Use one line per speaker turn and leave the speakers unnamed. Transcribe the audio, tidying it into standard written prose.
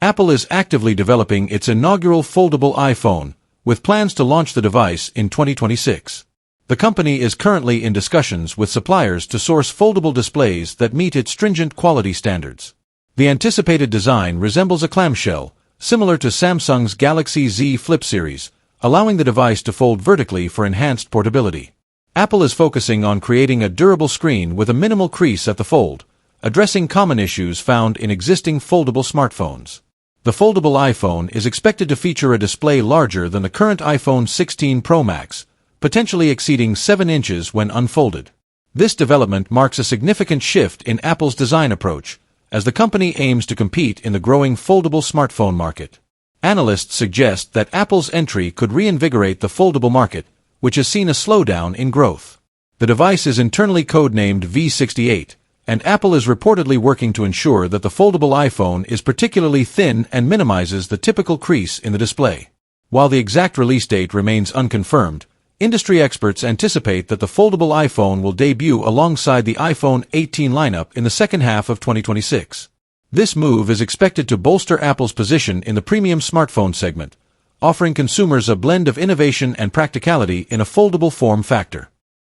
Apple is actively developing its inaugural foldable iPhone, with plans to launch the device in 2026. The company is currently in discussions with suppliers to source foldable displays that meet its stringent quality standards. The anticipated design resembles a clamshell, similar to Samsung's Galaxy Z Flip series, allowing the device to fold vertically for enhanced portability. Apple is focusing on creating a durable screen with a minimal crease at the fold, addressing common issues found in existing foldable smartphones. The foldable iPhone is expected to feature a display larger than the current iPhone 16 Pro Max, potentially exceeding 7 inches when unfolded. This development marks a significant shift in Apple's design approach, as the company aims to compete in the growing foldable smartphone market. Analysts suggest that Apple's entry could reinvigorate the foldable market, which has seen a slowdown in growth. The device is internally codenamed V68, and Apple is reportedly working to ensure that the foldable iPhone is particularly thin and minimizes the typical crease in the display. While the exact release date remains unconfirmed, industry experts anticipate that the foldable iPhone will debut alongside the iPhone 18 lineup in the second half of 2026. This move is expected to bolster Apple's position in the premium smartphone segment, offering consumers a blend of innovation and practicality in a foldable form factor.